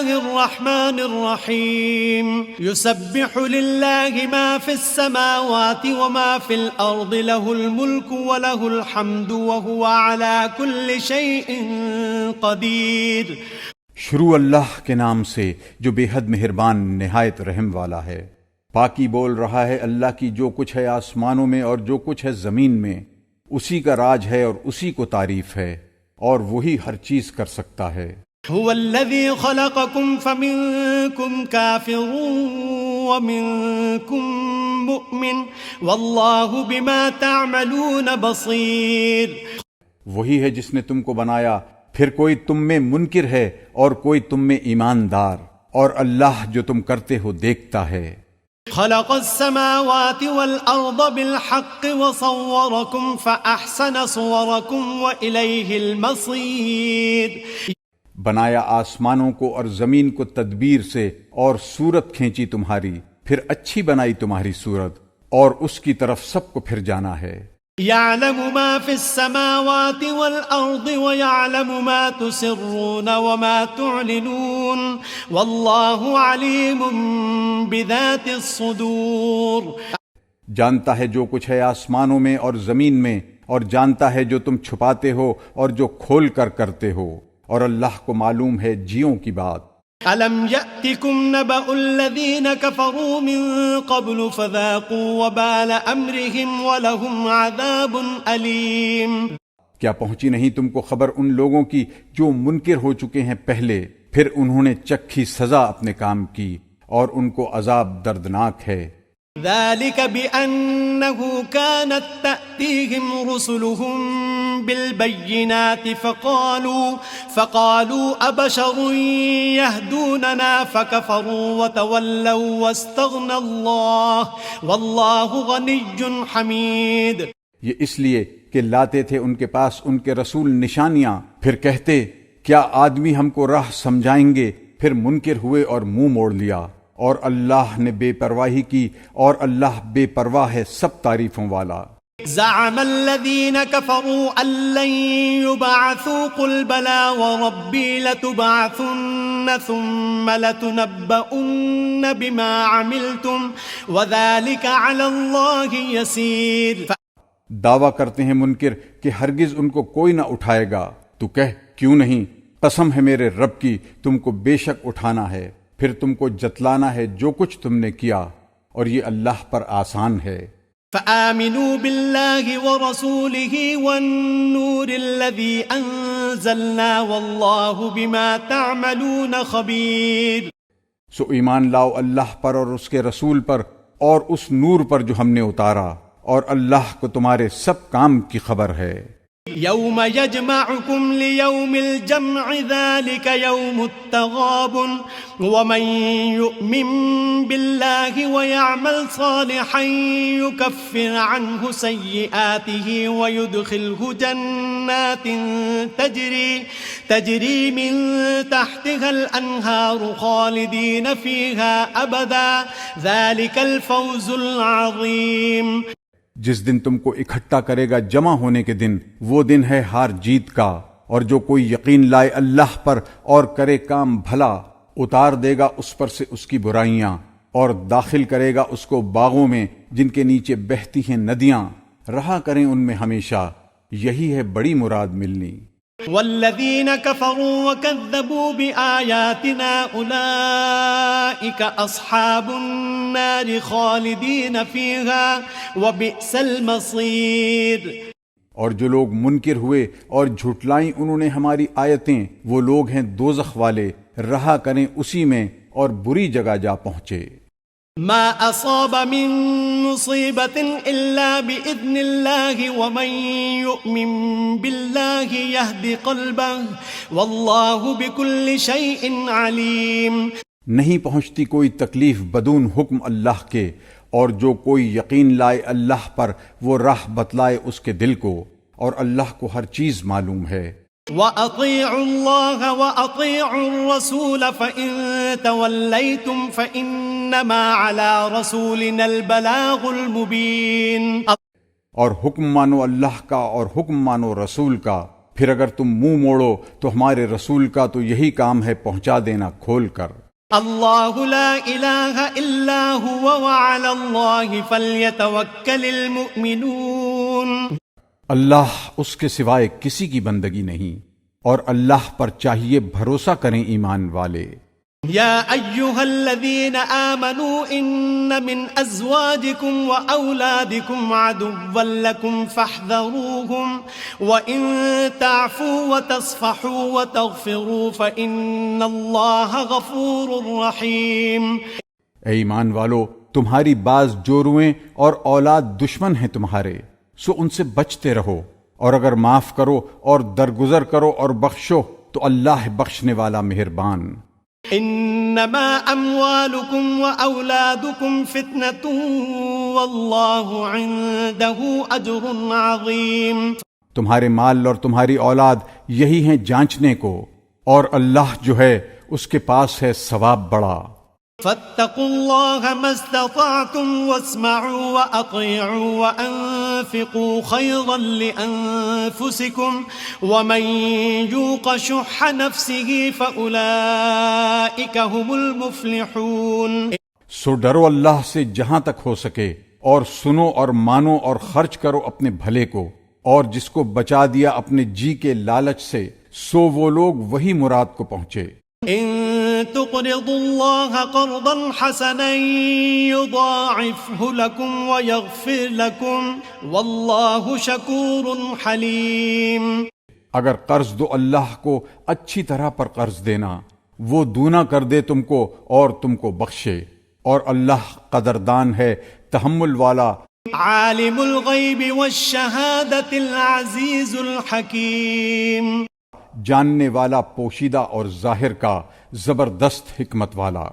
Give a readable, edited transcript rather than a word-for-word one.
الله الرحمن الرحيم يسبح لله ما في السماوات وما في الأرض له الملك وله الحمد وهو على كل شيء قدير۔ شروع اللہ کے نام سے جو بے حد مہربان نہایت رحم والا ہے۔ پاکی بول رہا ہے اللہ کی جو کچھ ہے آسمانوں میں اور جو کچھ ہے زمین میں، اسی کا راج ہے اور اسی کو تعریف ہے، اور وہی ہر چیز کر سکتا ہے۔ هو الذي خلقكم فمنكم كافر ومنكم مؤمن والله بما تعملون بصير۔ وہی ہے جس نے تم کو بنایا، پھر کوئی تم میں منکر ہے اور کوئی تم میں ایماندار، اور اللہ جو تم کرتے ہو دیکھتا ہے۔ خلق السماوات والأرض بالحق وصوركم فأحسن صوركم وإليه المصير۔ بنایا آسمانوں کو اور زمین کو تدبیر سے اور صورت کھینچی تمہاری، پھر اچھی بنائی تمہاری صورت، اور اس کی طرف سب کو پھر جانا ہے۔ يعلم ما في السماوات والأرض ويعلم ما تسرون وما تعلنون والله عليم بذات الصدور۔ جانتا ہے جو کچھ ہے آسمانوں میں اور زمین میں، اور جانتا ہے جو تم چھپاتے ہو اور جو کھول کر کرتے ہو، اور اللہ کو معلوم ہے جیوں کی بات۔ أَلَمْ يَأْتِكُمْ نَبَأُ الَّذِينَ كَفَرُوا مِن قَبْلُ فَذَاقُوا وَبَالَ أَمْرِهِمْ وَلَهُمْ عَذَابٌ أَلِيمٌ۔ کیا پہنچی نہیں تم کو خبر ان لوگوں کی جو منکر ہو چکے ہیں پہلے، پھر انہوں نے چکھی سزا اپنے کام کی، اور ان کو عذاب دردناک ہے۔ ذلك بأنه كانت تأتيهم رسلهم بالبينات فقالوا أبشر يهدوننا فكفروا وتولوا واستغنى الله والله غني حميد۔ یہ اس لیے کہ لاتے تھے ان کے پاس ان کے رسول نشانیاں، پھر کہتے کیا آدمی ہم کو راہ سمجھائیں گے، پھر منکر ہوئے اور منہ موڑ لیا، اور اللہ نے بے پرواہی کی، اور اللہ بے پرواہ ہے سب تعریفوں والا۔ زعم الذين كفروا أن لن يبعثوا قل بلى وربي لتبعثن ثم لتنبؤن بما عملتم وذلك على الله يسير۔ دعویٰ کرتے ہیں منکر کہ ہرگز ان کو کوئی نہ اٹھائے گا، تو کہہ کیوں نہیں، قسم ہے میرے رب کی تم کو بے شک اٹھانا ہے، پھر تم کو جتلانا ہے جو کچھ تم نے کیا، اور یہ اللہ پر آسان ہے۔ فآمنوا بالله ورسوله والنور الذي أنزلنا والله بما تعملون خبير۔ سو ایمان لاؤ اللہ پر اور اس کے رسول پر اور اس نور پر جو ہم نے اتارا، اور اللہ کو تمہارے سب کام کی خبر ہے۔ يوم يجمعكم ليوم الجمع ذلك يوم التغابن ومن يؤمن بالله ويعمل صالحا يكفر عنه سيئاته ويدخله جنات تجري من تحتها الأنهار خالدين فيها أبدا ذلك الفوز العظيم۔ جس دن تم کو اکٹھا کرے گا جمع ہونے کے دن، وہ دن ہے ہار جیت کا، اور جو کوئی یقین لائے اللہ پر اور کرے کام بھلا، اتار دے گا اس پر سے اس کی برائیاں، اور داخل کرے گا اس کو باغوں میں جن کے نیچے بہتی ہیں ندیاں، رہا کریں ان میں ہمیشہ، یہی ہے بڑی مراد ملنی۔ والذين كفروا وكذبوا بآياتنا أولئك أصحاب النار خالدين فيها وبئس المصير۔ اور جو لوگ منکر ہوئے اور جھٹلائیں انہوں نے ہماری آیتیں، وہ لوگ ہیں دوزخ والے، رہا کریں اسی میں اور بری جگہ جا پہنچے۔ ما أصاب من مصيبة إلا بإذن الله ومن يؤمن بالله يهد قلبه والله بكل شيء عليم۔ نہیں پہنچتی کوئی تکلیف بدون حکم اللہ کے، اور جو کوئی یقین لائے اللہ پر وہ راہ بتلائے اس کے دل کو، اور اللہ کو ہر چیز معلوم ہے۔ وَأَطِيعُوا اللَّهَ وَأَطِيعُوا الرَّسُولَ فَإِن تَوَلَّيْتُمْ فَإِنَّمَا عَلَى رَسُولِنَا الْبَلَاغُ الْمُبِينُ۔ اور حکم مانو اللہ کا اور حکم مانو رسول کا، پھر اگر تم منہ موڑو تو ہمارے رسول کا تو یہی کام ہے پہنچا دینا کھول کر۔ اللہ لا الہ الا هو وعلی اللہ فلیتوکل المؤمنون۔ اللہ اس کے سوائے کسی کی بندگی نہیں، اور اللہ پر چاہیے بھروسہ کریں ایمان والے۔ یا ایہا الذین آمنوا ان من ازواجکم واولادکم عدوا لکم فاحذروہم وان تعفوا وتصفحوا وتغفروا فإن اللہ غفور رحیم۔ اے ایمان والو، تمہاری بعض جورویں اور اولاد دشمن ہیں تمہارے، سو ان سے بچتے رہو، اور اگر معاف کرو اور درگزر کرو اور بخشو تو اللہ بخشنے والا مہربان۔ انما اموالکم واولادکم فتنۃ واللہ عنده اجر عظیم۔ تمہارے مال اور تمہاری اولاد یہی ہیں جانچنے کو، اور اللہ جو ہے اس کے پاس ہے ثواب بڑا۔ فاتقوا اللہ ما استطعتم واسمعوا واطیعوا وانفقوا خیرا لانفسکم ومن یوق شح نفسه فاولئک هم المفلحون۔ سو ڈرو اللہ سے جہاں تک ہو سکے، اور سنو اور مانو اور خرچ کرو اپنے بھلے کو، اور جس کو بچا دیا اپنے جی کے لالچ سے، سو وہ لوگ وہی مراد کو پہنچے۔ ان تقرضوا اللہ قرضا حسنا یضاعفه لکم ویغفر لکم واللہ شکور حلیم۔ اگر قرض دو اللہ کو اچھی طرح پر قرض دینا، وہ دونا کر دے تم کو اور تم کو بخشے، اور اللہ قدردان ہے، تحمل والا۔ عالم الغیب والشہادۃ العزیز الحکیم۔ جاننے والا پوشیدہ اور ظاہر کا، زبردست حکمت والا۔